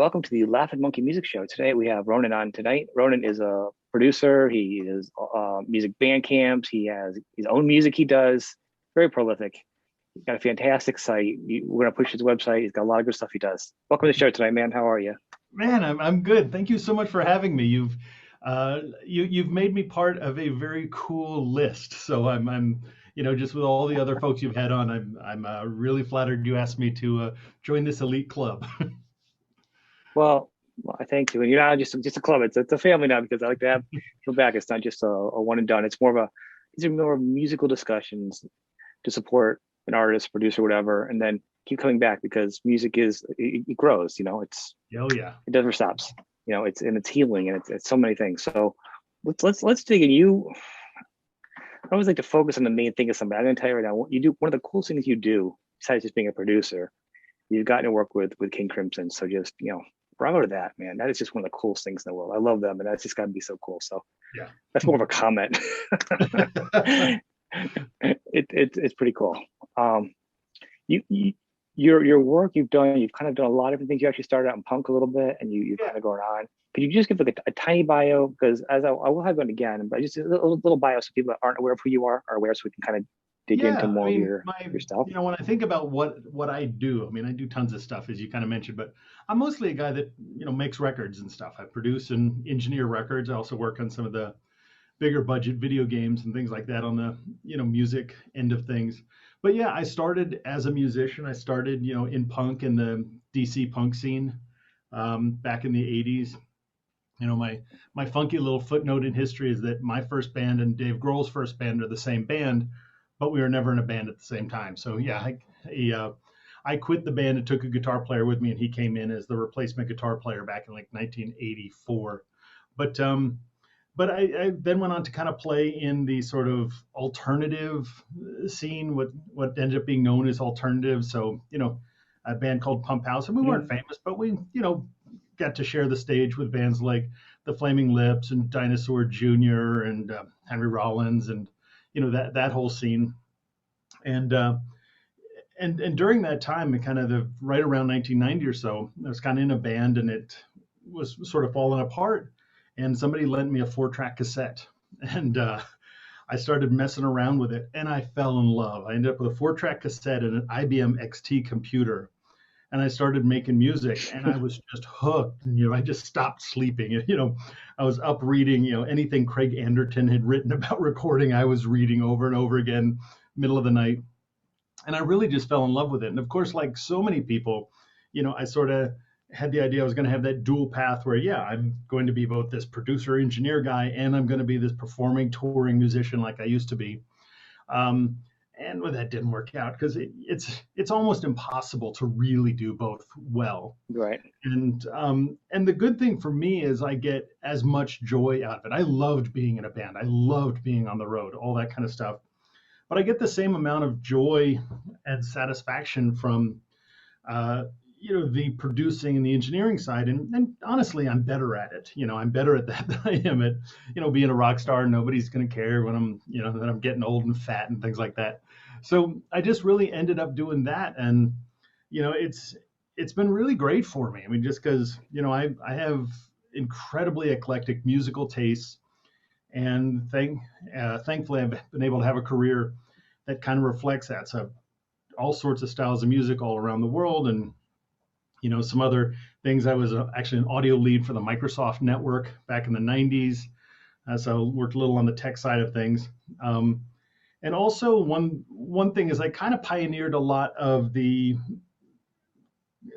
welcome to the Laughing Monkey Music Show. Today we have Ronan on tonight. Ronan is a producer. He is music band camps. He has his own music he does. Very prolific. He's got a fantastic site. We're going to push his website. He's got a lot of good stuff he does. Welcome to the show tonight, man. How are you? Man, I'm good. Thank you so much for having me. You've made me part of a very cool list. So I'm just with all the other folks you've had on, I'm really flattered you asked me to join this elite club. Well, I thank you. And you're not just a club. It's a family now because I like to have people back. It's not just a one and done. It's more of these are more musical discussions to support an artist, producer, whatever, and then keep coming back because music it grows. Oh yeah. It never stops. It's healing and it's so many things. So let's dig in. I always like to focus on the main thing of somebody. I'm going to tell you right now. You do one of the coolest things you do besides just being a producer. You've gotten to work with King Crimson. So just bravo to that, man. That is just one of the coolest things in the world. I love them, and that's just got to be so cool. So yeah, that's more of a comment. It's pretty cool. Your work you've kind of done a lot of different things. You actually started out in punk a little bit, and you've kind of going on. Could you just give like a tiny bio? Because as I will have one again, but just a little bio so people that aren't aware of who you are aware, so we can kind of dig into more of your stuff. When I think about what I do, I do tons of stuff, as you kind of mentioned, but I'm mostly a guy that, makes records and stuff. I produce and engineer records. I also work on some of the bigger budget video games and things like that on the, music end of things. But yeah, I started as a musician. I started, in punk in the DC punk scene back in the 80s. My funky little footnote in history is that my first band and Dave Grohl's first band are the same band, but we were never in a band at the same time. So yeah, I quit the band and took a guitar player with me, and he came in as the replacement guitar player back in like 1984. But I then went on to kind of play in the sort of alternative scene, what ended up being known as alternative. So a band called Pump House, and we weren't famous, but we got to share the stage with bands like the Flaming Lips and Dinosaur Jr. and Henry Rollins and that whole scene. And during that time, kind of right around 1990 or so, I was kind of in a band, and it was sort of falling apart. And somebody lent me a 4-track cassette, and I started messing around with it, and I fell in love. I ended up with a 4-track cassette and an IBM XT computer, and I started making music, and I was just hooked. And, I just stopped sleeping. I was up reading, anything Craig Anderton had written about recording, I was reading over and over again, middle of the night. And I really just fell in love with it. And of course, like so many people, I sort of had the idea I was going to have that dual path where, yeah, I'm going to be both this producer engineer guy, and I'm going to be this performing, touring musician like I used to be. And well, that didn't work out because it's almost impossible to really do both well. Right. And the good thing for me is I get as much joy out of it. I loved being in a band. I loved being on the road, all that kind of stuff. But I get the same amount of joy and satisfaction from the producing and the engineering side. And honestly, I'm better at it. I'm better at that than I am at, being a rock star. Nobody's going to care when I'm, that I'm getting old and fat and things like that. So I just really ended up doing that. And, it's been really great for me. Just because, I have incredibly eclectic musical tastes, and thankfully I've been able to have a career that kind of reflects that. So all sorts of styles of music all around the world, and some other things. I was actually an audio lead for the Microsoft network back in the 90s. So I worked a little on the tech side of things. And also one thing is I kind of pioneered a lot of the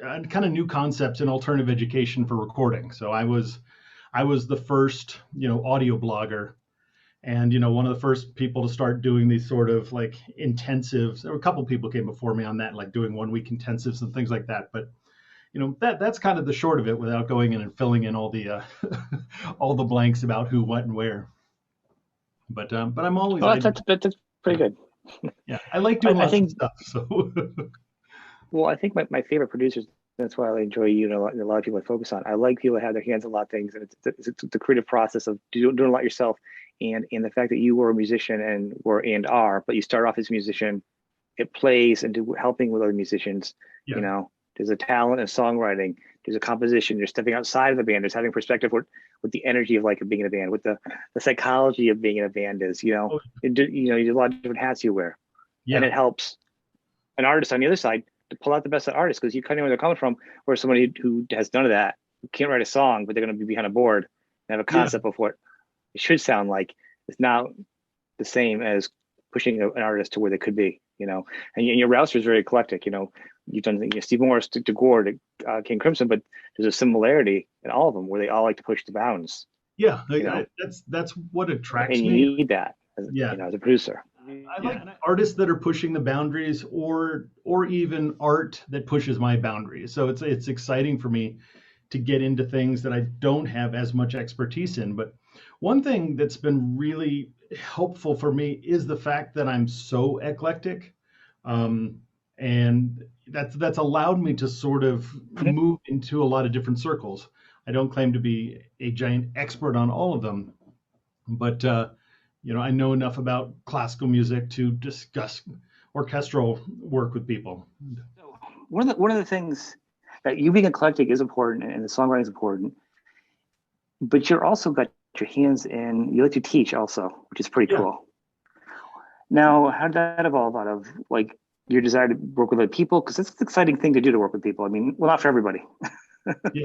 kind of new concepts in alternative education for recording. So I was the first, audio blogger, and, one of the first people to start doing these sort of like intensives. There were a couple people came before me on that, like doing 1-week intensives and things like that. But, that's kind of the short of it without going in and filling in all the all the blanks about who, what, and where. But I'm always. Well, that's pretty good. Yeah, I like doing lots of stuff. So. Well, I think my favorite producers. That's why I enjoy you, and a lot of people I focus on. I like people that have their hands on a lot of things, and it's the creative process of doing a lot yourself, and the fact that you were a musician and are, but you start off as a musician, it plays into helping with other musicians. Yeah. There's a talent in songwriting There's a composition. There's stepping outside of the band. There's having perspective with the energy of like being in a band, with the psychology of being in a band is, Oh, you know, you a lot of different hats you wear, and yeah. it helps an artist on the other side to pull out the best of artists because you kind of know where they're coming from. Where somebody who has none of that, who can't write a song, but they're going to be behind a board and have a Yeah. concept of what it should sound like. It's not the same as pushing an artist to where they could be, you know. And your roster is very eclectic, you know. You've done Steve Morse to Gwar to King Crimson, but there's a similarity in all of them where they all like to push the bounds, Yeah. you know. That's what attracts And you me. need that, as, Yeah. you know, as a producer. I like artists that are pushing the boundaries, or even art that pushes my boundaries. So it's exciting for me to get into things that I don't have as much expertise in. But one thing that's been really helpful for me is the fact that I'm so eclectic, and that's allowed me to sort of move into a lot of different circles. I don't claim to be a giant expert on all of them, but I know enough about classical music to discuss orchestral work with people. One of the things that you being eclectic is important and the songwriting is important, but you're also got your hands in, you like to teach also, which is pretty cool. Now, how did that evolve out of like your desire to work with other people? Because it's an exciting thing to do, to work with people. I mean, well, not for everybody. Yeah.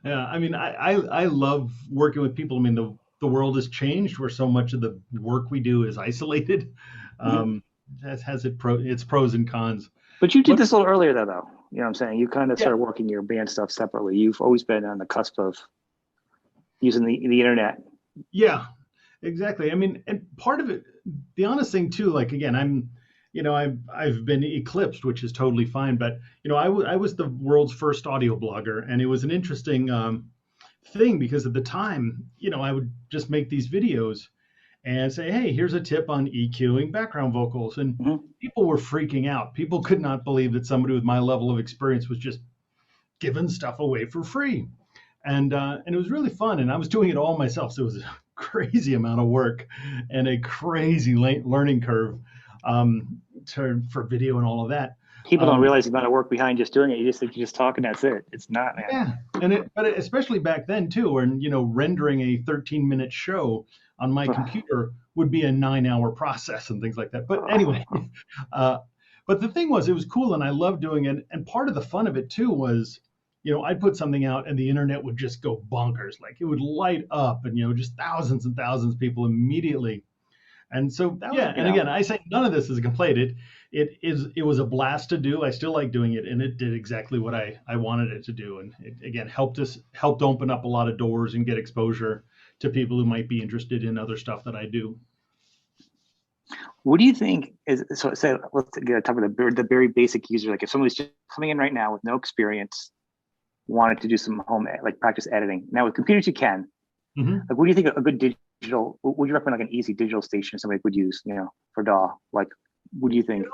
Yeah. I mean, I love working with people. I mean, the world has changed where so much of the work we do is isolated. That has its pros and cons. But you did this a little earlier though. You know what I'm saying? You kind of started working your band stuff separately. You've always been on the cusp of using the internet. Yeah, exactly. I mean, and part of it, the honest thing too, like again, I've been eclipsed, which is totally fine. But I was the world's first audio blogger, and it was an interesting thing because at the time, I would just make these videos and say, hey, here's a tip on EQing background vocals, and people were freaking out. People could not believe that somebody with my level of experience was just giving stuff away for free. And it was really fun, and I was doing it all myself, so it was a crazy amount of work and a crazy learning curve for video and all of that. People don't realize the amount of work behind just doing it. You just think you're just talking, that's it. It's not, man. Yeah, but especially back then too, when rendering a 13-minute show on my computer would be a 9-hour process and things like that. But anyway, but the thing was, it was cool, and I loved doing it. And part of the fun of it too was, I'd put something out and the internet would just go bonkers. Like it would light up and, just thousands and thousands of people immediately. And so, and again, I say none of this is a complaint. It was a blast to do. I still like doing it, and it did exactly what I wanted it to do. And it, again, helped open up a lot of doors and get exposure to people who might be interested in other stuff that I do. What do you think is, so say, let's get talk about the very basic user. Like if somebody's just coming in right now with no experience, wanted to do some home, like practice editing. Now with computers, you can. Like, what do you think a good digital, would you recommend like an easy digital station somebody would use, for DAW? Like, what do you think?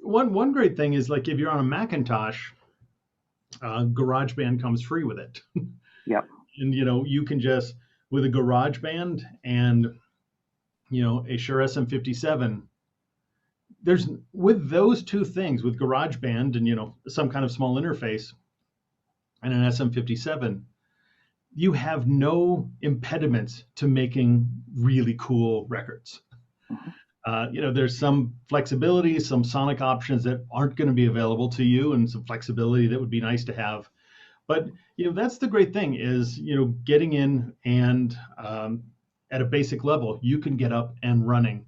One great thing is like if you're on a Macintosh, GarageBand comes free with it. Yep. And you can just, with a GarageBand and a Shure SM57, with those two things, with GarageBand and some kind of small interface and an SM57, you have no impediments to making really cool records. There's some flexibility, some sonic options that aren't going to be available to you, and some flexibility that would be nice to have. But that's the great thing is getting in and at a basic level, you can get up and running.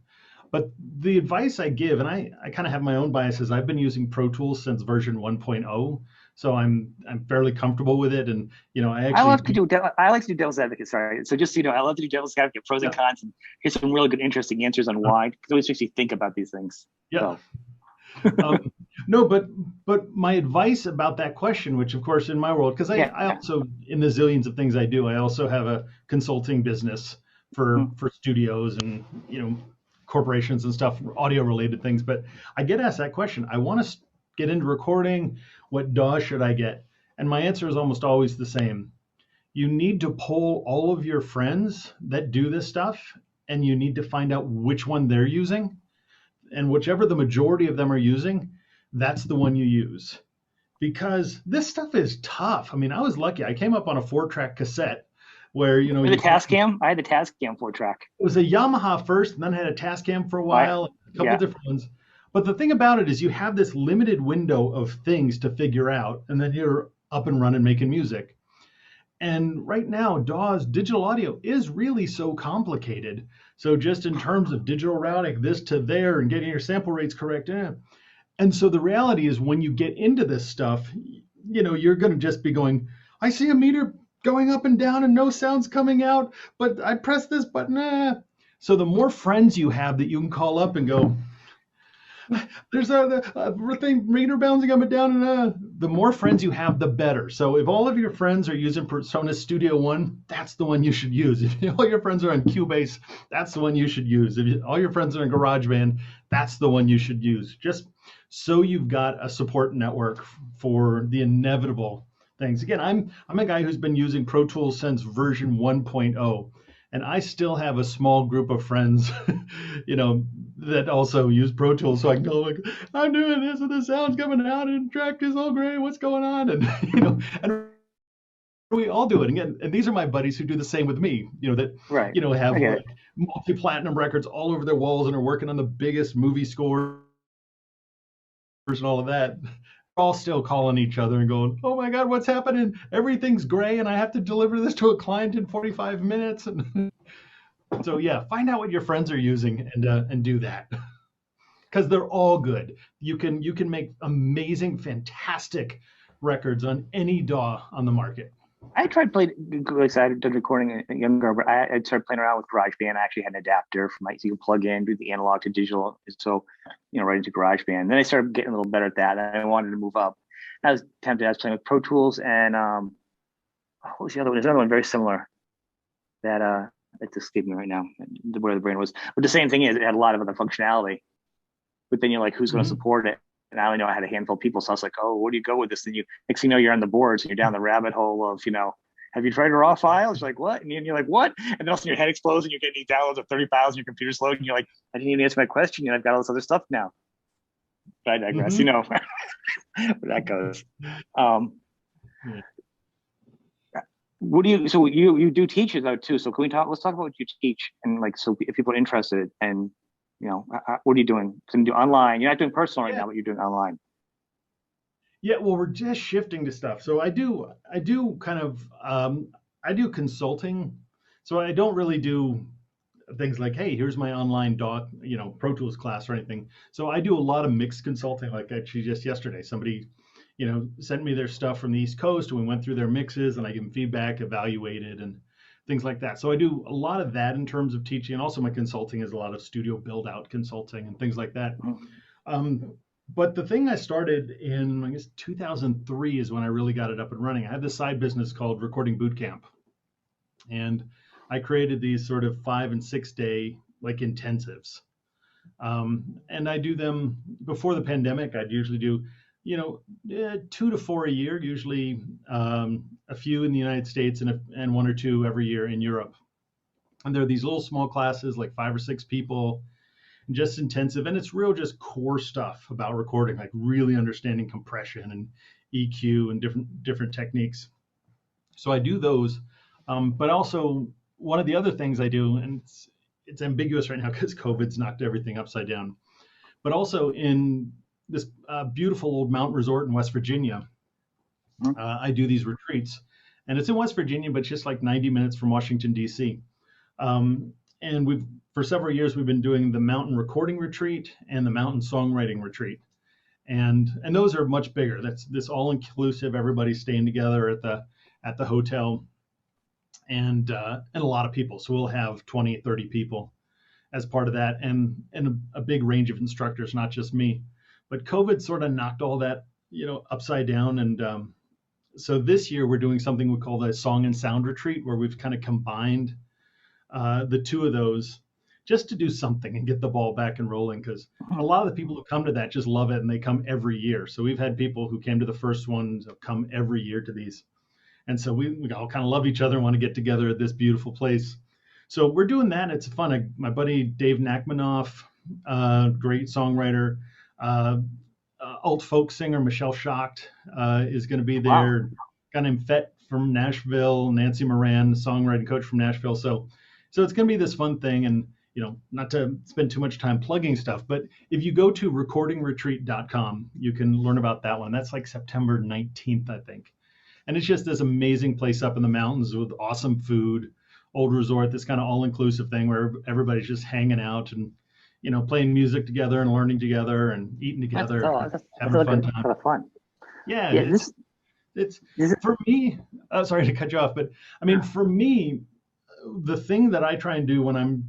But the advice I give, and I kind of have my own biases. I've been using Pro Tools since version 1.0, so I'm fairly comfortable with it. And I like to do devil's advocate. Sorry, so just I love to do devil's advocate, pros and cons, and here's some really good, interesting answers on why. Because it always makes you think about these things. Yeah. So. No, but my advice about that question, which of course in my world, because I also, in the zillions of things I do, I also have a consulting business for studios and corporations and stuff, audio related things. But I get asked that question. I want to get into recording. What DAW should I get? And my answer is almost always the same. You need to poll all of your friends that do this stuff, and you need to find out which one they're using. And whichever the majority of them are using, that's the one you use. because this stuff is tough. I mean, I was lucky. I came up on a 4-track cassette where, With the you put, it Tascam, I had the Tascam 4 track. was a Yamaha first, and then had a Tascam for a I while, a couple Yeah, different ones. But the thing about it is you have this limited window of things to figure out, and then you're up and running making music. And right now, DAW's digital audio is really so complicated. So just in terms of digital routing this to there and getting your sample rates correct, and so the reality is when you get into this stuff, you're going to just be going, I see a meter going up and down and no sounds coming out, but I press this button. So the more friends you have that you can call up and go, there's a thing meter bouncing up and down, and the more friends you have, the better. So if all of your friends are using Persona Studio One, that's the one you should use. If all your friends are on Cubase, that's the one you should use. If all your friends are in GarageBand, that's the one you should use. Just so you've got a support network for the inevitable things. Again, I'm a guy who's been using Pro Tools since version 1.0, and I still have a small group of friends, that also use Pro Tools. So I can go like, I'm doing this and the sound's coming out and the track is all great. What's going on? And and we all do it. Again, and these are my buddies who do the same with me. That right. have I get like it. multi-platinum records all over their walls and are working on the biggest movie scores and all of that. We're all still calling each other and going, oh my God, what's happening? Everything's gray and I have to deliver this to a client in 45 minutes. And so yeah, find out what your friends are using and do that, because they're all good. You can make amazing, fantastic records on any DAW on the market. I tried playing. Like I did recording younger, but I started playing around with GarageBand. I actually had an adapter for my so you can plug in, do the analog to digital. So, right into GarageBand. Then I started getting a little better at that. And I wanted to move up. I was tempted. I was playing with Pro Tools and what was the other one? There's another one very similar that it's escaping me right now where the brain was. But the same thing is it had a lot of other functionality. But then you're like, who's going to Mhm. support it? And I only know I had a handful of people. So I was like, oh, where do you go with this? Then next thing you know, you're on the boards and you're down the rabbit hole of, have you tried a raw file? It's like, what? And you're like, what? And then all of a sudden your head explodes and you're getting these downloads of 30,000, your computer's slow. And you're like, I didn't even answer my question. And I've got all this other stuff now. But I digress, Mhm. where that goes. Um, Yeah. what do you, so you do teach it though too. So let's talk about what you teach and like, so if people are interested and, what are you doing? So you do online. You're not doing personal right Yeah. now, but you're doing online. Yeah, well, we're just shifting to stuff. So I do kind of I do consulting. So I don't really do things like, hey, here's my online doc, Pro Tools class or anything. So I do a lot of mixed consulting. Like actually just yesterday, somebody, sent me their stuff from the East Coast and we went through their mixes and I give them feedback, evaluated and things like that. So I do a lot of that in terms of teaching. And also my consulting is a lot of studio build out consulting and things like that. Mhm. Um, but the thing I started in, I guess, 2003 is when I really got it up and running. I had this side business called Recording Bootcamp, and I created these sort of 5 and 6 day like intensives. And I do them before the pandemic. I'd usually do, 2 to 4 a year, usually a few in the United States and 1 or 2 every year in Europe. And they're these little small classes, like 5 or 6 people, just intensive, and it's real just core stuff about recording, like really understanding compression and EQ and different techniques. So I do those, but also one of the other things I do, and it's ambiguous right now because COVID's knocked everything upside down, but also in this beautiful old mountain resort in West Virginia, I do these retreats, and it's in West Virginia, but it's just like 90 minutes from Washington D.C. And we've for several years we've been doing the mountain recording retreat and the mountain songwriting retreat, and those are much bigger. That's this all inclusive. Everybody's staying together at the hotel, and a lot of people. So we'll have 20, 30 people as part of that, and a big range of instructors, not just me. But COVID sort of knocked all that upside down, and so this year we're doing something we call the Song and Sound Retreat, where we've kind of combined the two of those just to do something and get the ball back and rolling, because a lot of the people who come to that just love it and they come every year. So we've had people who came to the first one come every year to these, and so we all kind of love each other and want to get together at this beautiful place. So we're doing that. It's fun. My buddy Dave Nachmanoff, great songwriter, alt folk singer Michelle Schacht is going to be Wow. there. A guy named Fett from Nashville, Nancy Moran, songwriting coach from Nashville. So it's going to be this fun thing. And not to spend too much time plugging stuff, but if you go to recordingretreat.com, you can learn about that one. That's like September 19th, I think. And it's just this amazing place up in the mountains with awesome food, old resort, this kind of all-inclusive thing where everybody's just hanging out and, playing music together and learning together and eating together, having a fun time. Kind of fun. Yeah, Yeah, it's for me, sorry to cut you off, but I mean, for me, the thing that I try and do when I'm,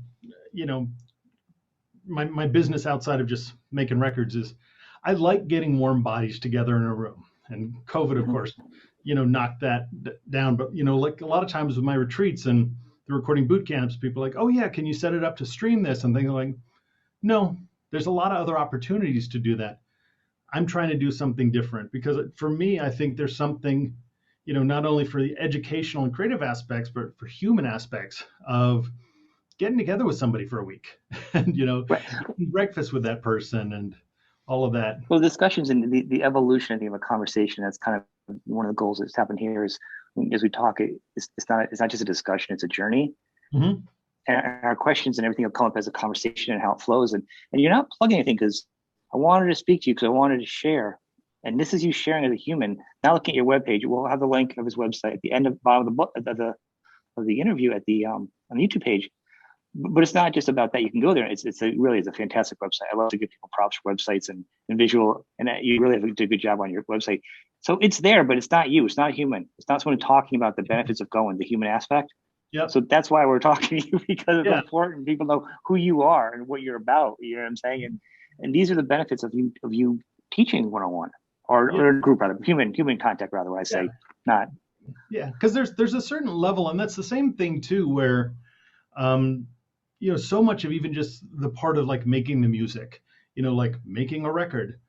my business outside of just making records is I like getting warm bodies together in a room. And COVID, of course, knocked that down. But, like a lot of times with my retreats and the recording boot camps, people are like, oh, yeah, can you set it up to stream this? And things like, no, there's a lot of other opportunities to do that. I'm trying to do something different because for me, I think there's something, not only for the educational and creative aspects, but for human aspects of getting together with somebody for a week and, right. eating breakfast with that person and all of that. Well, discussions and the evolution, I think, of a conversation, that's kind of one of the goals that's happened here is as we talk, it's not just a discussion, it's a journey. Mm-hmm. And our questions and everything will come up as a conversation and how it flows. And you're not plugging anything because I wanted to speak to you because I wanted to share. And this is you sharing as a human. Now looking at your webpage, we'll have the link of his website at the end of bottom of the book of the interview at the on the YouTube page. But it's not just about that. You can go there. It's really a fantastic website. I love to give people props for websites and visual, and you really have to do a good job on your website. So it's there, but it's not you. It's not human. It's not someone talking about the benefits of going, the human aspect. Yep. So that's why we're talking to you, because it's important people know who you are and what you're about. You know what I'm saying? And these are the benefits of you teaching one-on-one or group rather, human contact rather. What I say, not. Yeah, because there's a certain level, and that's the same thing too, where so much of even just the part of like making the music, like making a record,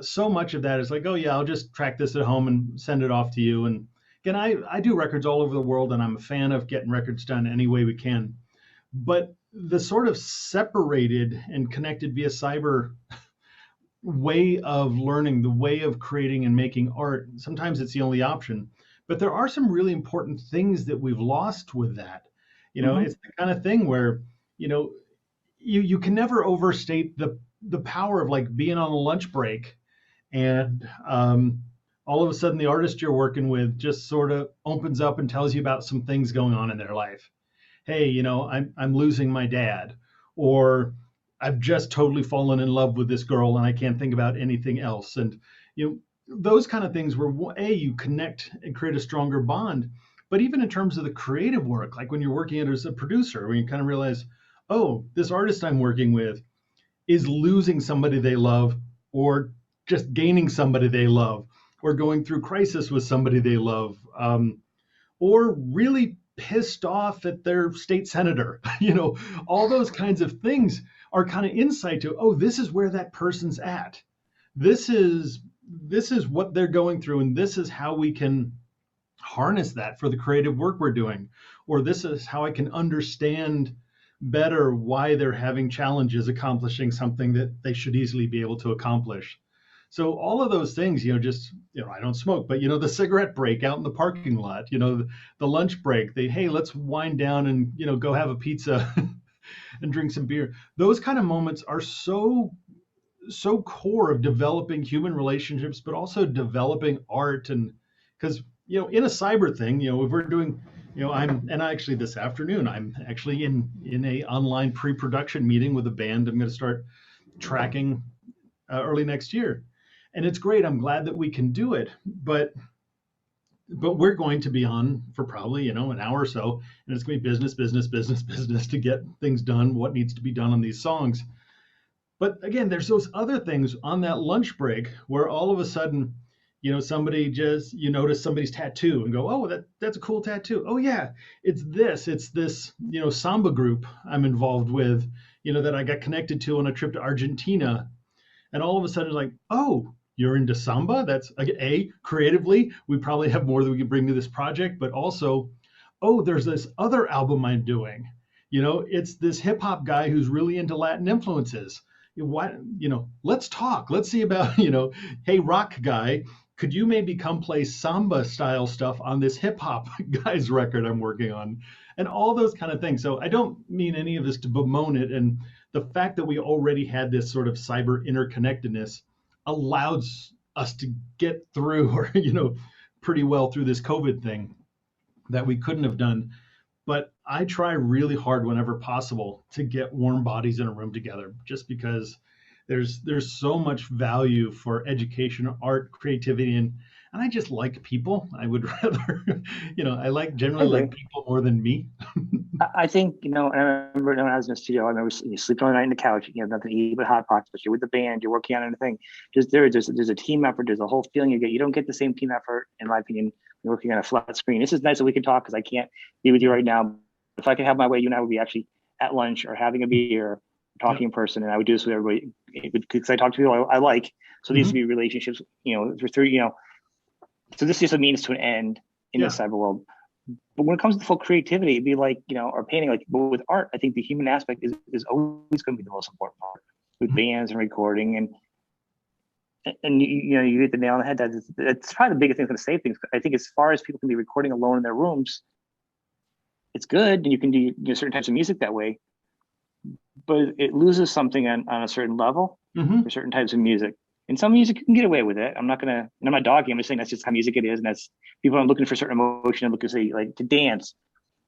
so much of that is like, oh yeah, I'll just track this at home and send it off to you. And again, I do records all over the world, and I'm a fan of getting records done any way we can. But the sort of separated and connected via cyber way of learning, the way of creating and making art, sometimes it's the only option. But there are some really important things that we've lost with that. It's the kind of thing where, you can never overstate the power of like being on a lunch break and all of a sudden the artist you're working with just sort of opens up and tells you about some things going on in their life. Hey, I'm losing my dad, or I've just totally fallen in love with this girl and I can't think about anything else. And, those kind of things where you connect and create a stronger bond. But even in terms of the creative work, like when you're working as a producer, when you kind of realize, oh, this artist I'm working with is losing somebody they love, or just gaining somebody they love, or going through crisis with somebody they love, or really pissed off at their state senator. All those kinds of things are kind of insight to, oh, this is where that person's at. This is what they're going through, and this is how we can harness that for the creative work we're doing, or this is how I can understand better why they're having challenges accomplishing something that they should easily be able to accomplish. So all of those things, I don't smoke, but the cigarette break out in the parking lot, the lunch break, hey, let's wind down and go have a pizza and drink some beer. Those kind of moments are so core of developing human relationships, but also developing art. And because in a cyber thing, if we're doing, actually this afternoon, I'm actually in a online pre-production meeting with a band I'm going to start tracking early next year. And it's great. I'm glad that we can do it, but we're going to be on for probably, an hour or so, and it's going to be business to get things done, what needs to be done on these songs. But again, there's those other things on that lunch break where all of a sudden, somebody just, notice somebody's tattoo and go, oh, that's a cool tattoo. Oh yeah, it's this, samba group I'm involved with, that I got connected to on a trip to Argentina. And all of a sudden it's like, oh, you're into samba? That's creatively, we probably have more that we can bring to this project, but also, oh, there's this other album I'm doing. It's this hip hop guy who's really into Latin influences. Why, let's talk. Let's see about, hey, rock guy, could you maybe come play samba style stuff on this hip hop guy's record I'm working on? And all those kind of things. So I don't mean any of this to bemoan it. And the fact that we already had this sort of cyber interconnectedness allows us to get through, or, pretty well through this COVID thing that we couldn't have done. But I try really hard whenever possible to get warm bodies in a room together, just because there's so much value for education, art, creativity, and I just like people. I would rather, I generally agree. like people more than me. I think, and I remember when I was in the studio, I remember you sleeping all night on the couch, you have nothing to eat but hot pockets, but you're with the band, you're working on anything. There's a team effort, there's a whole feeling you get. You don't get the same team effort, in my opinion, when you're working on a flat screen. This is nice that we can talk because I can't be with you right now. If I could have my way, you and I would be actually at lunch or having a beer, Yep. talking in person, and I would do this with everybody because I talk to people I like. So these would Hmm. be relationships, through, so this is just a means to an end in the Yeah. cyber world. But when it comes to full creativity, it'd be like, or painting, like, but with art, I think the human aspect is always going to be the most important part with Mhm. bands and recording. And you hit the nail on the head. That's probably the biggest thing that's going to save things. I think as far as people can be recording alone in their rooms, it's good. And you can do certain types of music that way, but it loses something on a certain level for Hmm. certain types of music. And some music you can get away with it. I'm not dogging. I'm just saying that's just how music it is. And that's people are looking for certain emotion and looking to say like to dance.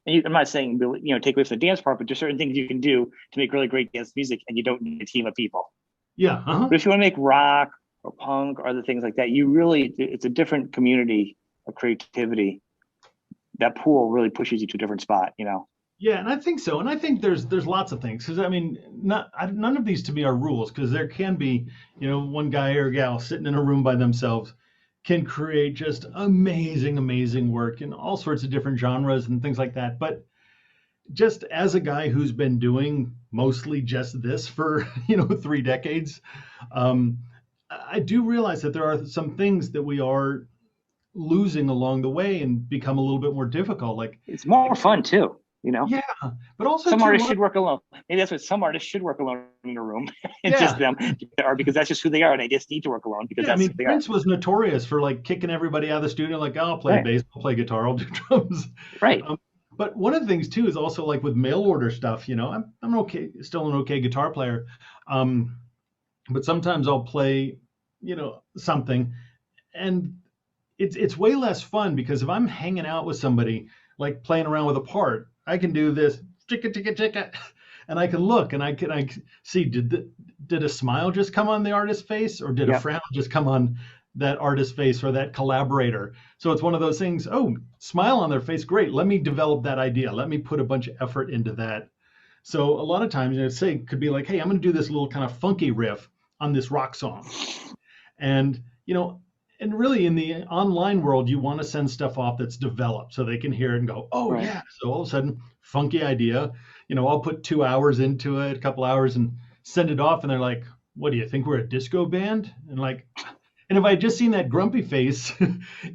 I'm not saying take away from the dance part, but there's certain things you can do to make really great dance music, and you don't need a team of people. Yeah. Uh-huh. But if you want to make rock or punk or other things like that, it's a different community of creativity. That pool really pushes you to a different spot. Yeah, and I think so. And I think there's lots of things, because I mean, none of these to me are rules, because there can be, one guy or gal sitting in a room by themselves can create just amazing, amazing work in all sorts of different genres and things like that. But just as a guy who's been doing mostly just this for 3 decades, um, I do realize that there are some things that we are losing along the way and become a little bit more difficult. Like, It's more fun too. yeah, but also Some too a artists lot of, should work alone. Maybe that's what some artists should work alone in a room. It's just yeah. them, or because that's just who they are. And they just need to work alone because Yeah, I that's mean, who they are. Prince was notorious for like kicking everybody out of the studio, like, oh, I'll play Right. bass, I'll play guitar, I'll do drums. Right. Um, but one of the things too is also like with mail order stuff, I'm okay, still an okay guitar player. Um, but sometimes I'll play, something, and it's way less fun, because if I'm hanging out with somebody, like playing around with a part, I can do this chicka chicka chicka, and I can look and I see, did a smile just come on the artist's face, or did a Yep. frown just come on that artist's face or that collaborator? So it's one of those things. Oh, smile on their face, great. Let me develop that idea. Let me put a bunch of effort into that. So a lot of times, say it could be like, hey, I'm going to do this little kind of funky riff on this rock song, and and really in the online world, you want to send stuff off that's developed so they can hear it and go, oh Right. yeah. So all of a sudden, funky idea. I'll put 2 hours into it, a couple hours, and send it off, and they're like, what do you think, we're a disco band? And like, and if I had just seen that grumpy face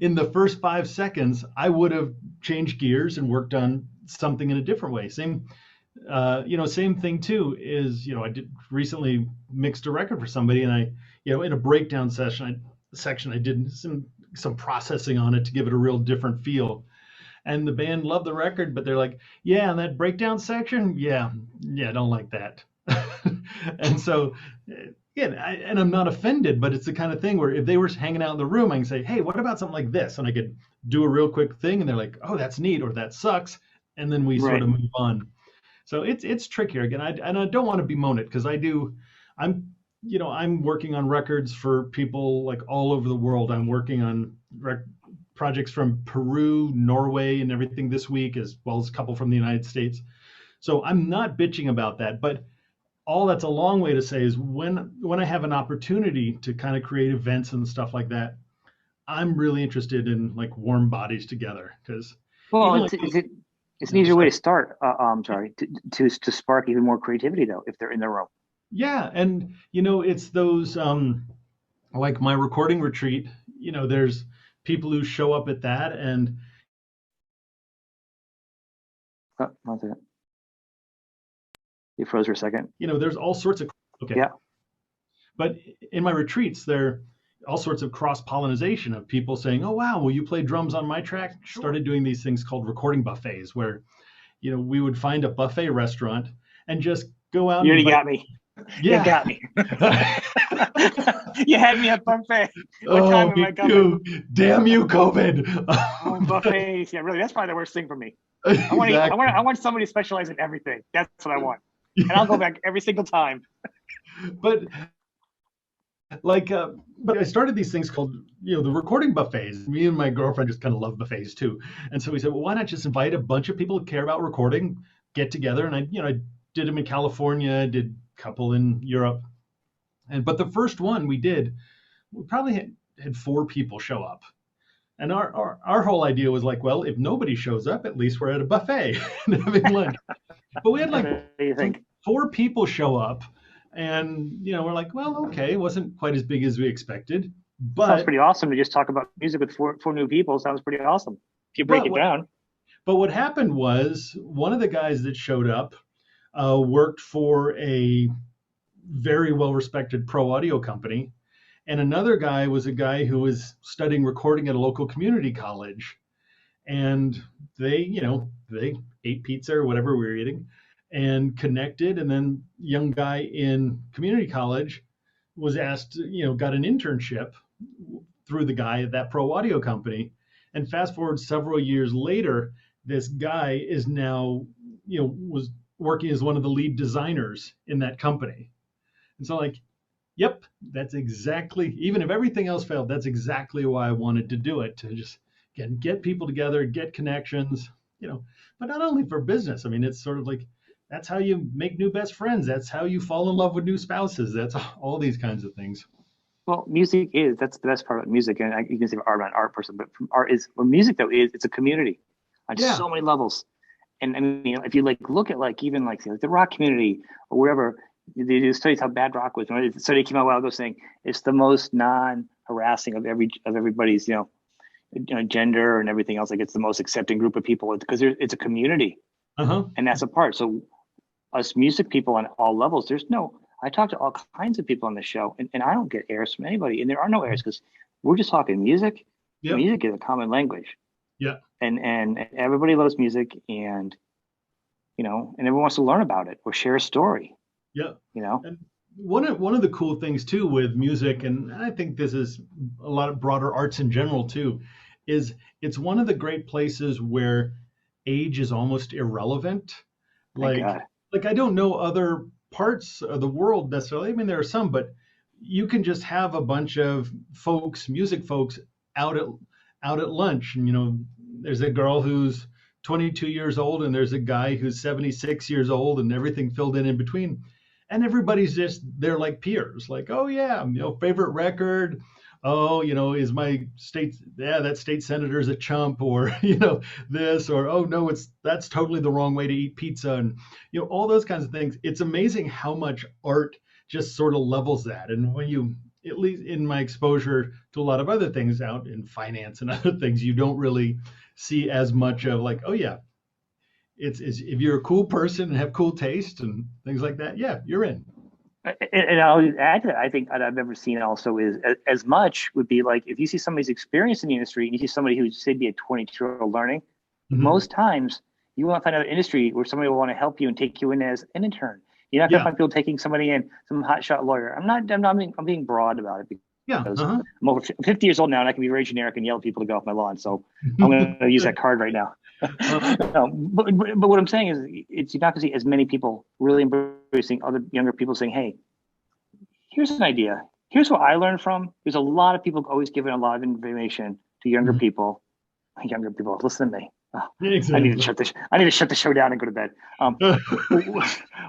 in the first 5 seconds, I would have changed gears and worked on something in a different way. Same thing too is, I did recently mixed a record for somebody, and I, in a breakdown section, I did some processing on it to give it a real different feel. And the band loved the record, but they're like, yeah, in that breakdown section, yeah, I don't like that. And so, yeah, and I'm not offended, but it's the kind of thing where if they were hanging out in the room, I can say, hey, what about something like this? And I could do a real quick thing, and they're like, oh, that's neat, or that sucks. And then we sort Right. of move on. So it's trickier again. I don't want to bemoan it, because I'm working on records for people like all over the world. I'm working on projects from Peru, Norway, and everything this week, as well as a couple from the United States. So I'm not bitching about that, but all that's a long way to say is when I have an opportunity to kind of create events and stuff like that, I'm really interested in like warm bodies together, because Well, even like it's an easier way sorry. to start. Sorry, to spark even more creativity though, if they're in the room. Yeah, and it's those like my recording retreat, there's people who show up at that, and Oh, one second. You froze for a second. there's all sorts of, okay. Yeah. But in my retreats, there all sorts of cross-pollination of people saying, "Oh wow, will you play drums on my track?" Started doing these things called recording buffets, where we would find a buffet restaurant and just go out You and already invite. got me. You Yeah. got me. You had me at buffet. What time Oh, am me I coming? too. Damn you, COVID. Oh, buffets. Yeah, really. That's probably the worst thing for me. I want to. Exactly. I want somebody to specialize in everything. That's what I want, and I'll go back every single time. But like, but I started these things called, the recording buffets. Me and my girlfriend just kind of love buffets too. And so we said, well, why not just invite a bunch of people who care about recording, get together? And I did them in California, did a couple in Europe. But the first one we did, we probably had 4 people show up. And our whole idea was like, well, if nobody shows up, at least we're at a buffet and having lunch. But we had like What do you think? 4 people show up, and we're like, well, okay, it wasn't quite as big as we expected, Sounds but pretty awesome to just talk about music with four new people. Sounds pretty awesome if you break but it what down. but what happened was one of the guys that showed up worked for a very well respected pro audio company, and another guy was a guy who was studying recording at a local community college, and they ate pizza or whatever we were eating and connected. And then young guy in community college was asked, got an internship through the guy at that pro audio company. And fast forward several years later, this guy is now, was working as one of the lead designers in that company. And so, like, yep, that's exactly, even if everything else failed, that's exactly why I wanted to do it, to just get people together, get connections, but not only for business. I mean, it's sort of like, that's how you make new best friends. That's how you fall in love with new spouses. That's all these kinds of things. Well, music is that's the best part about music, and you can say art, I'm not an art person, but from art is well, music though is it's a community on Yeah. so many levels. And I mean, if you like look at like even like say, like the rock community or wherever they do studies how bad rock was. The study came out a while ago saying it's the most non-harassing of everybody's gender and everything else. Like it's the most accepting group of people because it's a community, Uh-huh. and that's a part. So us music people on all levels, there's no. I talk to all kinds of people on the show, and I don't get airs from anybody, and there are no airs because we're just talking music. Yep. Music is a common language, Yeah. and everybody loves music, and and everyone wants to learn about it or share a story. Yeah. You know, And one of the cool things too with music, and I think this is a lot of broader arts in general too, is it's one of the great places where age is almost irrelevant. thank Like God. like I don't know other parts of the world necessarily. I mean, there are some, but you can just have a bunch of folks, music folks, out at lunch, and there's a girl who's 22 years old, and there's a guy who's 76 years old, and everything filled in between, and everybody's just they're like peers, like, oh yeah, favorite record. Oh, is my state, yeah, that state senator's a chump, or this, or oh no, that's totally the wrong way to eat pizza, and all those kinds of things. It's amazing how much art just sort of levels that. And when you, at least in my exposure to a lot of other things out in finance and other things, you don't really see as much of like, oh yeah, it's if you're a cool person and have cool taste and things like that, yeah, you're in. And I'll add to that. I think that I've never seen also is as much would be like if you see somebody's experience in the industry and you see somebody who's say be a 22-year-old learning, Hmm. most times you want to find out an industry where somebody will want to help you and take you in as an intern. You're not going to Yeah. find people taking somebody in, some hotshot lawyer. I'm being broad about it Yeah. because Uh-huh. I'm over 50 years old now and I can be very generic and yell at people to go off my lawn. So I'm going to use that card right now. Uh-huh. No, but what I'm saying is it's you're not going to see as many people really embracing other younger people saying, hey, here's an idea. Here's what I learned from. There's a lot of people always giving a lot of information to younger Mhm. people. Younger people, listen to me. Oh, I need to Exactly. shut this. I need to shut the show down and go to bed.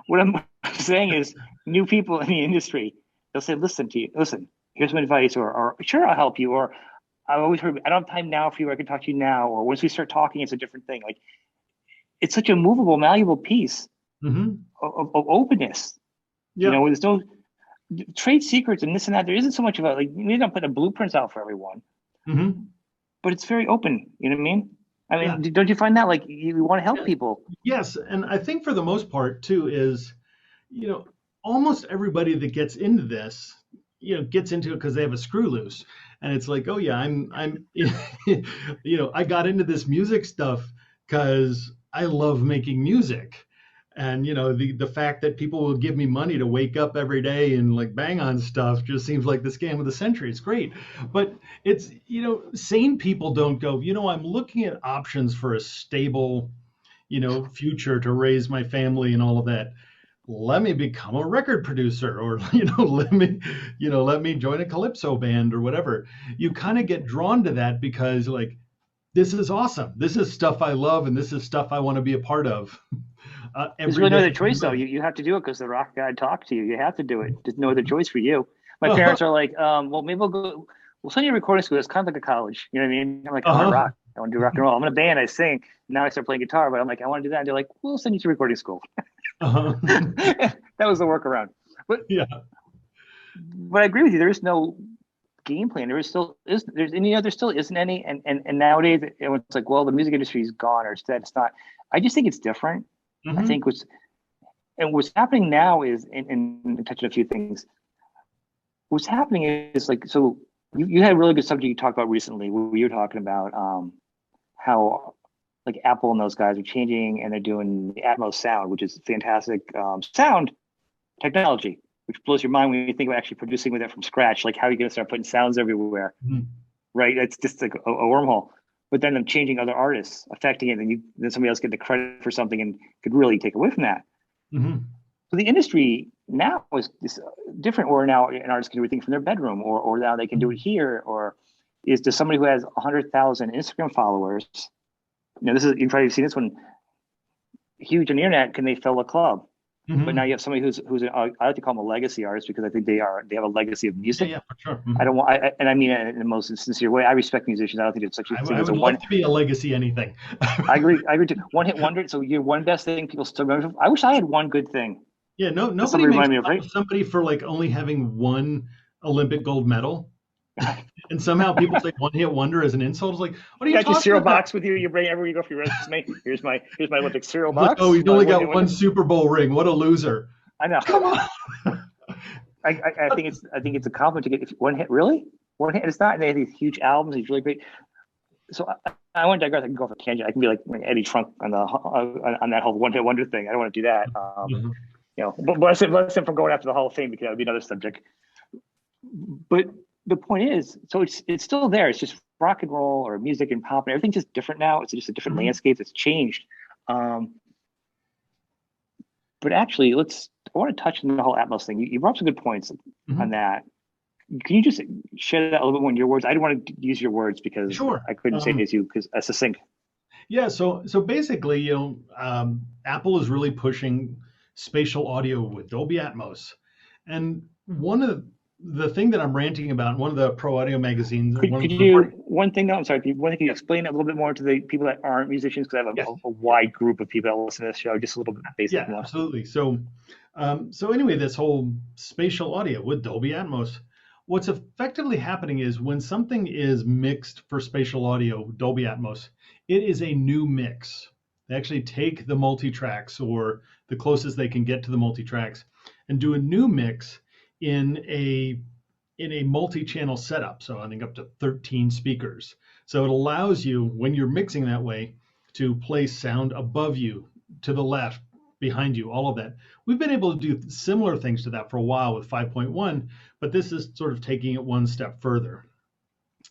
What I'm saying is, new people in the industry, they'll say, "Listen to you. Listen. Here's my advice," or "Sure, I'll help you," or "I've always heard. I don't have time now for you. I can talk to you now." Or once we start talking, it's a different thing. Like it's such a movable, malleable piece Hmm. of openness. Yeah. There's no trade secrets and this and that. There isn't so much of a like we don't put the blueprints out for everyone, Hmm. but it's very open. You know what I mean? I Yeah. mean, don't you find that like you want to help Yeah. people? Yes, and I think for the most part too is, you know, almost everybody that gets into this gets into it because they have a screw loose, and it's like, oh yeah, I'm I got into this music stuff because I love making music. And the fact that people will give me money to wake up every day and like bang on stuff just seems like the scam of the century. It's great, but it's sane people don't go, I'm looking at options for a stable future to raise my family and all of that. Let me become a record producer, or let me join a calypso band or whatever. You kind of get drawn to that because like, this is awesome, this is stuff I love, and this is stuff I want to be a part of. There's Every really no day other of my choice though. life. You have to do it because the rock god talked to you. You have to do it. There's no other choice for you. My parents are like, well, maybe we'll send you to recording school. It's kind of like a college. You know what I mean? I'm like, I want to Uh-huh. rock. I want to do rock and roll. I'm in a band. I sing. Now I start playing guitar, but I'm like, I want to do that. And they're like, we'll send you to recording school. Uh-huh. That was the workaround. But Yeah. but I agree with you. There is no game plan. There is still is there's any there still isn't any. And nowadays it's like, well, the music industry is gone or it's dead. It's not. I just think it's different. I Hmm. think what's happening now is and touching a few things. What's happening is like so you had a really good subject you talked about recently where you were talking about how like Apple and those guys are changing and they're doing the Atmos sound, which is fantastic sound technology, which blows your mind when you think about actually producing with it from scratch. Like how are you going to start putting sounds everywhere, right? It's just like a wormhole. But then them changing other artists, affecting it, and then somebody else get the credit for something and could really take away from that. Hmm. So the industry now is different, or now an artist can do everything from their bedroom, or now they can do it here, or is to somebody who has 100,000 Instagram followers. This is you've probably seen this one huge on the internet. Can they fill a club? But now Hmm. you have somebody I like to call them a legacy artist because I think they have a legacy of Yeah, music. yeah, for sure. I don't want, and I mean it in the most sincere way. I respect musicians. I don't think it's such a thing I as a would one. love to be a legacy anything. I agree. I agree. One hit wonder. So you're one best thing people still remember. I wish I had one good thing Yeah, no, that nobody somebody makes reminded me of. fun Right? of somebody for like only having one Olympic gold medal. And somehow people say one hit wonder as an insult. It's like, what are You you got your talking cereal about? box with you. You bring everywhere you go for your resume. Here's my Olympic cereal It's like, oh, box. he's My only one hit got one wonder. Super Bowl ring. What a loser. I know. Come on. I think it's a compliment to get if one hit. Really, one hit. It's not. They have these huge albums. These really great. So I want to digress. I can go off a tangent. I can be like Eddie Trunk on that whole one hit wonder thing. I don't want to do that. Mhm. But bless him from going after the Hall of Fame because that would be another subject. But the point is, so it's still there. It's just rock and roll or music and pop and everything's just different now. It's just a different Mhm. landscape. It's changed. Um, but actually, I want to touch on the whole Atmos thing. You brought up some good points on Mhm. that. Can you just share that a little bit more in your words? I didn't want to use your words because Sure. I couldn't say it as you because succinct. Yeah, so basically, Apple is really pushing spatial audio with Dolby Atmos, and one of the thing that I'm ranting about in one of the pro audio magazines, one of Could the you do report, one thing though? I'm sorry. One thing, can you explain it a little bit more to the people that aren't musicians? Because I have yes, a wide group of people that listen to this show. Just a little bit basic yeah, more. absolutely. So anyway, this whole spatial audio with Dolby Atmos, what's effectively happening is when something is mixed for spatial audio, Dolby Atmos, it is a new mix. They actually take the multi-tracks or the closest they can get to the multi-tracks and do a new mix in a multi-channel setup. So I think up to 13 speakers. So it allows you, when you're mixing that way, to place sound above you, to the left, behind you, all of that. We've been able to do similar things to that for a while with 5.1, but this is sort of taking it one step further.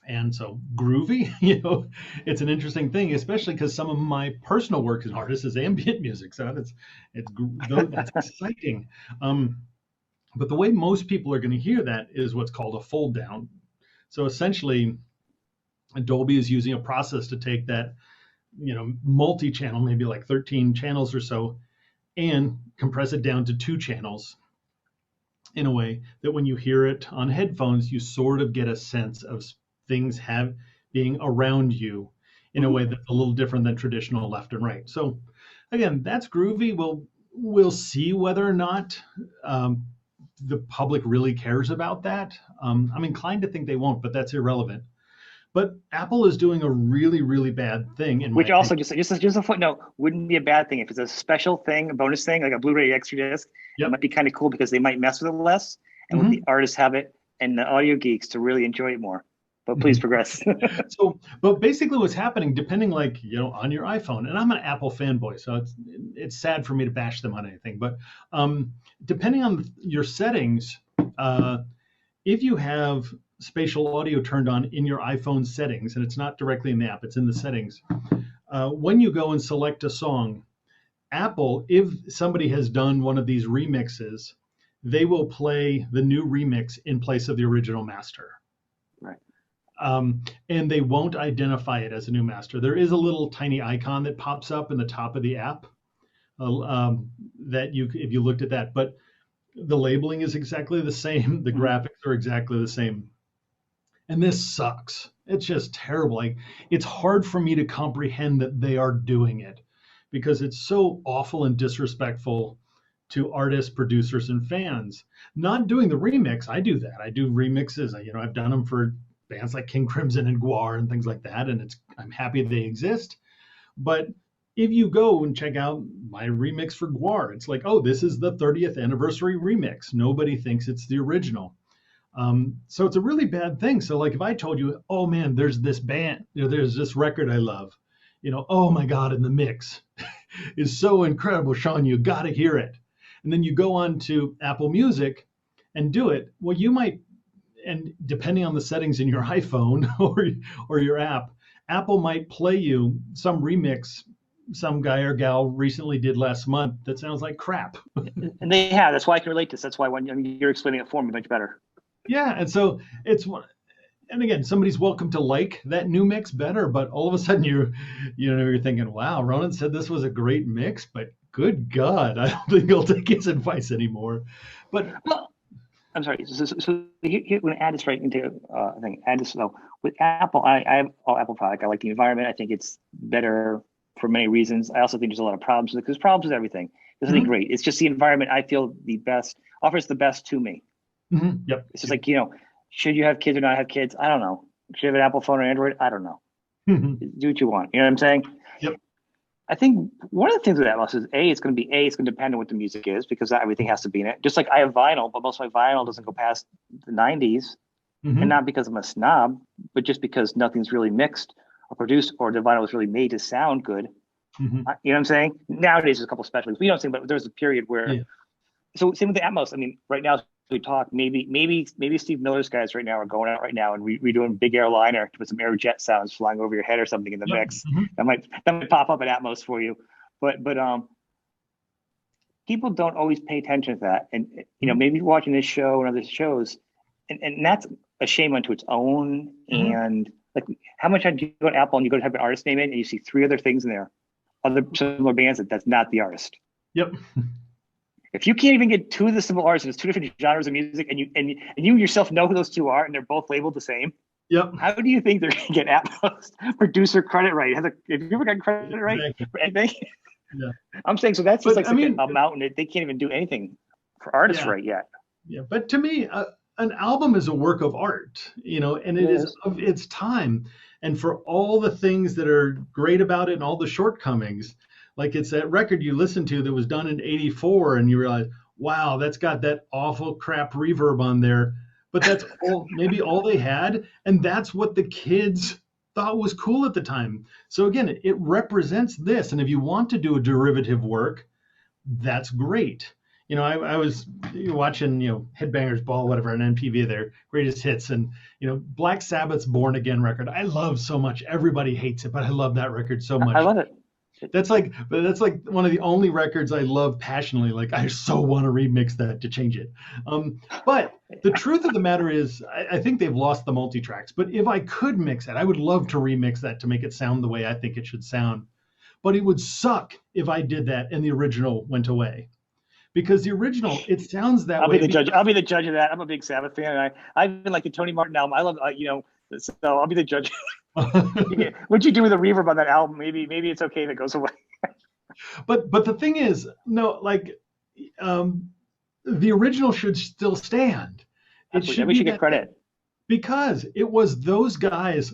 And so groovy, it's an interesting thing, especially because some of my personal work as an artist is ambient music. So that's exciting. But the way most people are going to hear that is what's called a fold down. So essentially, Dolby is using a process to take that, multi-channel, maybe like 13 channels or so, and compress it down to two channels in a way that when you hear it on headphones, you sort of get a sense of things being around you in a Mhm. way that's a little different than traditional left and right. So again, that's groovy. We'll see whether or not the public really cares about that. I'm inclined to think they won't, but that's irrelevant. But Apple is doing a really, really bad thing, in my Which also opinion. just a footnote wouldn't be a bad thing if it's a special thing, a bonus thing, like a Blu-ray extra disc. It Yep. might be kind of cool because they might mess with it less and let the Hmm. artists have it. and the audio geeks to really enjoy it more. But please progress. So, but basically what's happening, depending on your iPhone, and I'm an Apple fanboy, so it's sad for me to bash them on anything, but depending on your settings, if you have spatial audio turned on in your iPhone settings, and it's not directly in the app, it's in the settings, when you go and select a song, Apple, if somebody has done one of these remixes, they will play the new remix in place of the original master. Right. And they won't identify it as a new master. There is a little tiny icon that pops up in the top of the app that if you looked at that, but the labeling is exactly the same. The graphics are exactly the same. And this sucks. It's just terrible. Like, it's hard for me to comprehend that they are doing it because it's so awful and disrespectful to artists, producers, and fans. Not doing the remix, I do that. I do remixes. I've done them for bands like King Crimson and Gwar and things like that, and I'm happy they exist. But if you go and check out my remix for Gwar, it's like, oh, this is the 30th anniversary remix. Nobody thinks it's the original. So it's a really bad thing. So like if I told you, oh man, there's this band, there's this record I love, oh my God, and the mix is so incredible, Sean, you got to hear it. And then you go on to Apple Music and do it. Well, you might, and depending on the settings in your iPhone or your app, Apple might play you some remix some guy or gal recently did last month that sounds like crap. And they have. That's why I can relate to this. That's why when you're explaining it for me much better. Yeah, and so and again, somebody's welcome to like that new mix better, but all of a sudden you're thinking, wow, Ronan said this was a great mix, but good God, I don't think I'll take his advice anymore. But well, I'm sorry. So here, when I add this right into add this. So with Apple, I have all Apple product. I like the environment. I think it's better for many reasons. I also think there's a lot of problems with it because problems with everything. There's nothing great. It's just the environment I feel offers the best to me. Yep. It's just like, should you have kids or not have kids? I don't know. Should you have an Apple phone or Android? I don't know. Do what you want. You know what I'm saying? Yep. I think one of the things with Atmos is it's going to depend on what the music is because everything has to be in it. Just like I have vinyl, but most of my vinyl doesn't go past the 90s. And not because I'm a snob, but just because nothing's really mixed or produced or the vinyl is really made to sound good. You know what I'm saying? Nowadays, there's a couple of specialties. We don't sing, but there's a period where. So same with the Atmos. I mean, right now, we talk, maybe Steve Miller's guys right now are going out right now and redoing Big Airliner to put some air jet sounds flying over your head or something in the mix. That might pop up at Atmos for you. But people don't always pay attention to that. And maybe watching this show and other shows, and that's a shame unto its own. And like, how much time do you go to Apple and you go to type an artist name in and you see 3 other things in there, other similar bands that's not the artist. Yep. If you can't even get 2 of the simple artists, it's 2 different genres of music, and you yourself know who those 2 are, and they're both labeled the same. Yep. How do you think they're going to get Atmos producer credit right? Have you ever got credit right for anything? Yeah. I'm saying so. That's just a mountain. They can't even do anything for artists right yet. Yeah, but to me, an album is a work of art, and it is of its time. And for all the things that are great about it and all the shortcomings. Like it's that record you listened to that was done in '84 and you realize, wow, that's got that awful crap reverb on there. But that's maybe all they had. And that's what the kids thought was cool at the time. So again, it represents this. And if you want to do a derivative work, that's great. I was watching, Headbangers Ball, whatever, on NPV, their greatest hits. And, Black Sabbath's Born Again record, I love so much. Everybody hates it, but I love that record so much. I love it. That's like one of the only records I love passionately. Like I so want to remix that to change it. But the truth of the matter is, I think they've lost the multi-tracks. But if I could mix it, I would love to remix that to make it sound the way I think it should sound. But it would suck if I did that and the original went away. Because the original, it sounds that way. I'll be the judge of that. I'm a big Sabbath fan. And I've been like the Tony Martin album. I love, so I'll be the judge. What'd you do with the reverb on that album? Maybe it's okay if it goes away. But the thing is, the original should still stand. We should get credit. because it was those guys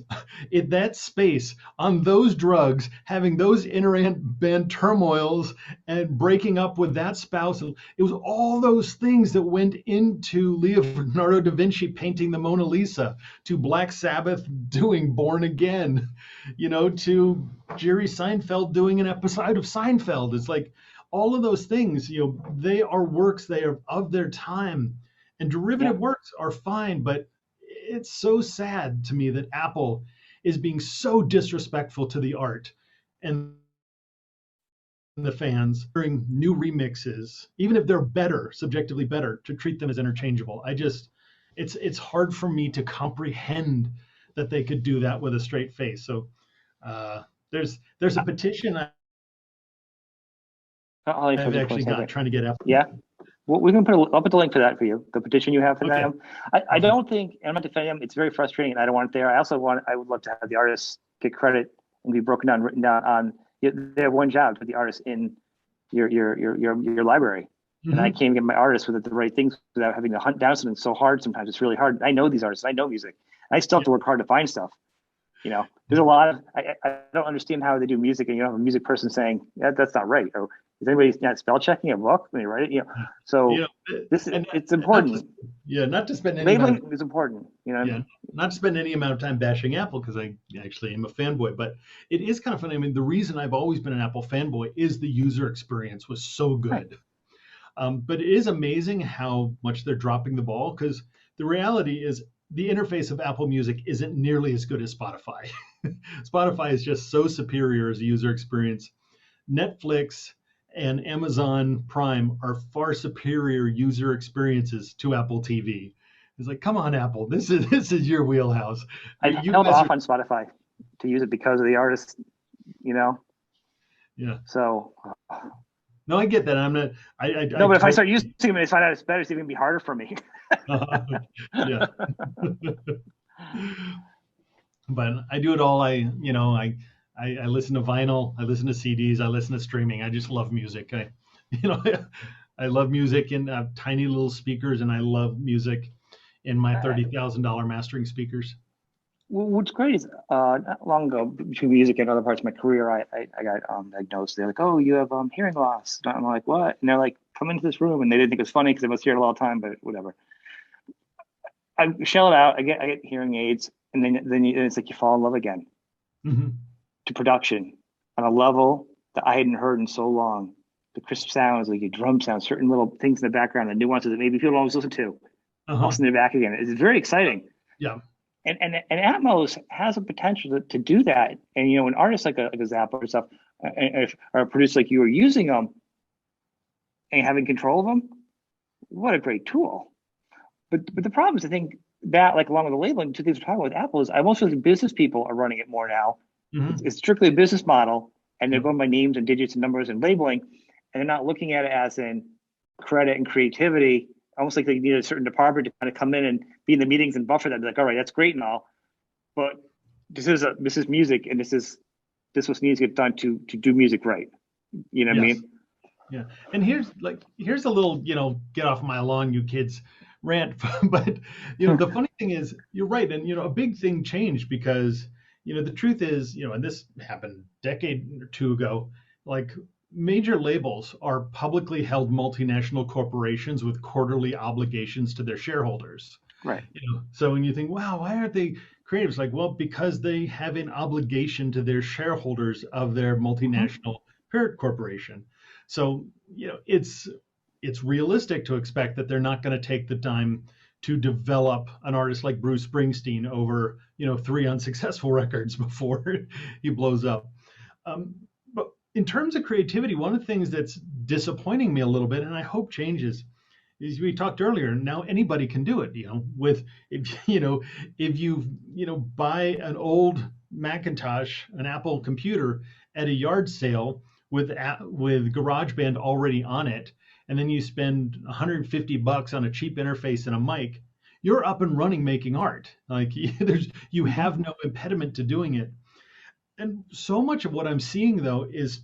in that space on those drugs having those inter-band turmoils and breaking up with that spouse. It was all those things that went into Leonardo da Vinci painting the Mona Lisa, to Black Sabbath doing Born Again, to Jerry Seinfeld doing an episode of Seinfeld. It's like all of those things, they are works, they are of their time, and Yeah. derivative works are fine, but it's so sad to me that Apple is being so disrespectful to the art and the fans during new remixes, even if they're better, subjectively better, to treat them as interchangeable. It's hard for me to comprehend that they could do that with a straight face. So uh, there's a petition I'll I've for a actually got second. trying to get Apple. Yeah. Well, we can I'll put the link for that for you. The petition you have for Okay. them. I don't think, and I'm not defending them. It's very frustrating, and I don't want it there. I would love to have the artists get credit and be broken down, written down on. They have one job to put the artist in your library, and I can't get my artists with the right things without having to hunt down something so hard. Sometimes it's really hard. I know these artists. I know music. I still have to work hard to find stuff. There's a lot of I don't understand how they do music, and you don't have a music person saying that's not right, or is anybody not spell checking a book when they write it? So it's important. Not to spend any Labeling is important. Not to spend any amount of time bashing Apple, because I actually am a fanboy, but it is kind of funny. I mean, the reason I've always been an Apple fanboy is the user experience was so good. Right. But it is amazing how much they're dropping the ball, because the reality is the interface of Apple Music isn't nearly as good as Spotify. Spotify is just so superior as a user experience. Netflix and Amazon Prime are far superior user experiences to Apple TV. It's like, come on, Apple, this is your wheelhouse. I held off on Spotify to use it because of the artist, Yeah. So. No, I get that. I'm not. But if I start using them and I find out it's better, it's even gonna be harder for me. Yeah. But I do it all. I listen to vinyl. I listen to CDs. I listen to streaming. I just love music. I love music in tiny little speakers, and I love music in my $30,000 mastering speakers. Well, what's great is not long ago, between music and other parts of my career, I got diagnosed. They're like, "Oh, you have hearing loss." And I'm like, "What?" And they're like, "Come into this room," and they didn't think it was funny because I must hear it all the time, but whatever. I shell it out. I get hearing aids, and then it's like you fall in love again to production on a level that I hadn't heard in so long. The crisp sounds, like your drum sounds, certain little things in the background, the nuances that maybe people don't always listen to. All of a sudden they're back again. It's very exciting. Yeah. And Atmos has a potential to do that. And an artist like a Zappa or stuff, or a producer like you are using them and having control of them, what a great tool. But the problem is, I think that, like, along with the labeling, two things we're talking about with Apple, is I almost feel like business people are running it more now. It's strictly a business model, and they're going by names and digits and numbers and labeling, and they're not looking at it as in credit and creativity. Almost like they need a certain department to kind of come in and be in the meetings and buffer that. Be like, all right, that's great and all, but this is music, and this what needs to get done to do music right. You know what I mean? Yeah. And here's a little, get off my lawn, you kids rant. But the funny thing is, you're right, and a big thing changed because the truth is, and this happened a decade or two ago, like, major labels are publicly held multinational corporations with quarterly obligations to their shareholders. Right. So when you think, wow, why aren't they creative? It's like, well, because they have an obligation to their shareholders of their multinational parent corporation. So it's realistic to expect that they're not going to take the time to develop an artist like Bruce Springsteen over 3 unsuccessful records before he blows up. But in terms of creativity, one of the things that's disappointing me a little bit, and I hope changes, is we talked earlier. Now anybody can do it. If you buy an old Macintosh, an Apple computer at a yard sale with GarageBand already on it, and then you spend $150 on a cheap interface and a mic, you're up and running making art. Like, you have no impediment to doing it. And so much of what I'm seeing, though, is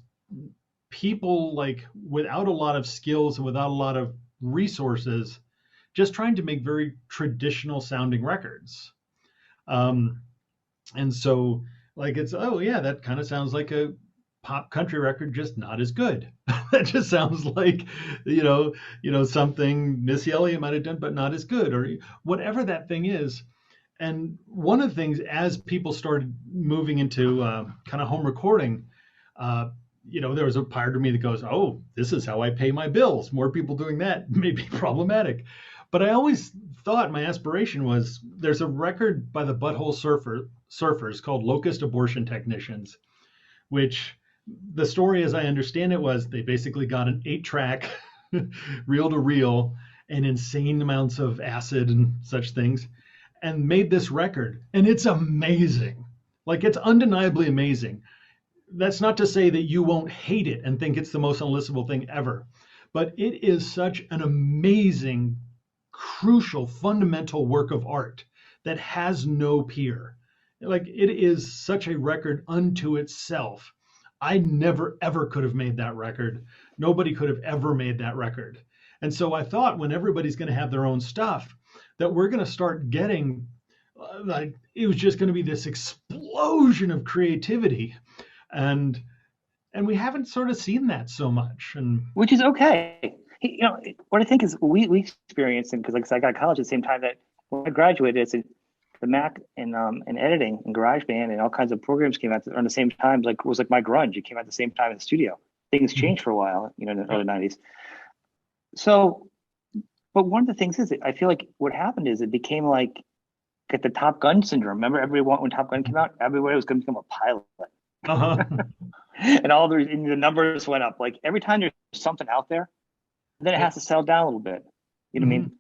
people, like, without a lot of skills and without a lot of resources, just trying to make very traditional sounding records. And so like it's, oh yeah, that kind of sounds like a pop country record, just not as good. That just sounds like, something Missy Elliott might have done, but not as good, or whatever that thing is. And one of the things, as people started moving into kind of home recording, there was a part of me that goes, oh, this is how I pay my bills. More people doing that may be problematic. But I always thought my aspiration was, there's a record by the Butthole Surfers called Locust Abortion Technicians, which the story, as I understand it, was they basically got an 8-track reel to reel and insane amounts of acid and such things, and made this record. And it's amazing. Like, it's undeniably amazing. That's not to say that you won't hate it and think it's the most unlistenable thing ever, but it is such an amazing, crucial, fundamental work of art that has no peer. Like, it is such a record unto itself. I never, ever could have made that record. Nobody could have ever made that record. And so I thought, when everybody's going to have their own stuff, that we're going to start getting, like, it was just going to be this explosion of creativity. And we haven't sort of seen that so much. And which is okay. What I think is we experienced, because like I said, I got to college at the same time that when I graduated, it's the Mac and editing and GarageBand and all kinds of programs came out around the same time. Like, it was like my grunge. It came out at the same time in the studio. Things changed for a while, in the early 90s. So, but one of the things is, I feel like what happened is it became like the Top Gun syndrome. Remember, everyone, when Top Gun came out, everybody was going to become a pilot. Uh-huh. And the numbers went up. Like, every time there's something out there, then it has to settle down a little bit. You know what I mean?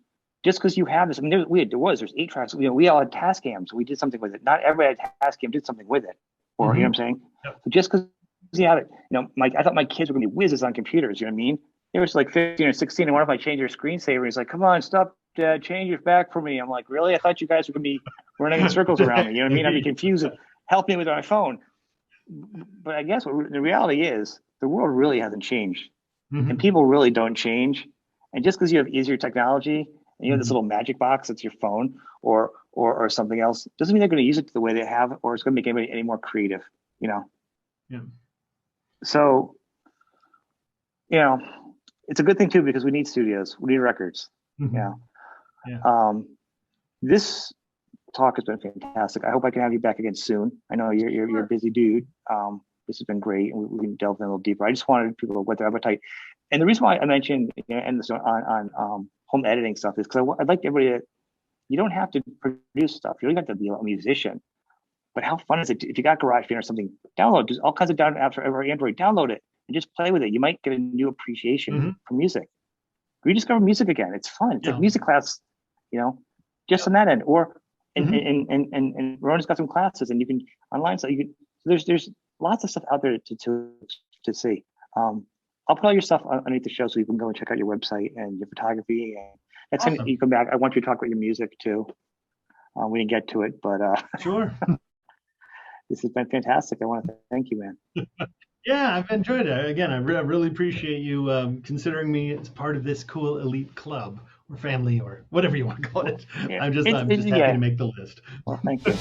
Just because you have this, there's 8 tracks. We all had Tascams. We did something with it. Not everybody had Tascam did something with it. Or you know what I'm saying? Yep. So just because you have it, I thought my kids were gonna be whizzes on computers. You know what I mean? They were like 15 or 16, and one of my changed their screensaver. He's like, "Come on, stop, Dad, change it back for me." I'm like, "Really? I thought you guys were gonna be running in circles around me." You know what I mean? I'd be confused. Help me with my phone. But I guess what the reality is, the world really hasn't changed, and people really don't change. And just because you have easier technology and you have this little magic box that's your phone or something else, doesn't mean they're going to use it the way they have, or it's going to make anybody any more creative. Yeah. So, it's a good thing too, because we need studios, we need records. This talk has been fantastic. I hope I can have you back again soon. I know you're a busy dude. This has been great, and we can delve in a little deeper. I just wanted people to whet their appetite. And the reason why I mentioned and this on home editing stuff is because I'd like everybody to, you don't have to produce stuff. You don't have to be a musician. But how fun is it if you got GarageBand or something, download, there's all kinds of down apps for Android, download it and just play with it. You might get a new appreciation for music. Rediscover music again. It's fun. It's like music class, just on that end. Or and Ronan's got some classes, and you can online, so you can, there's lots of stuff out there to see. I'll put all your stuff underneath the show so you can go and check out your website and your photography. And that's awesome. You come back. I want you to talk about your music too. We didn't get to it, but sure. This has been fantastic. I want to thank you, man. Yeah, I've enjoyed it. Again, I really appreciate you considering me as part of this cool elite club or family or whatever you want to call it. Yeah. I'm just happy to make the list. Well, thank you.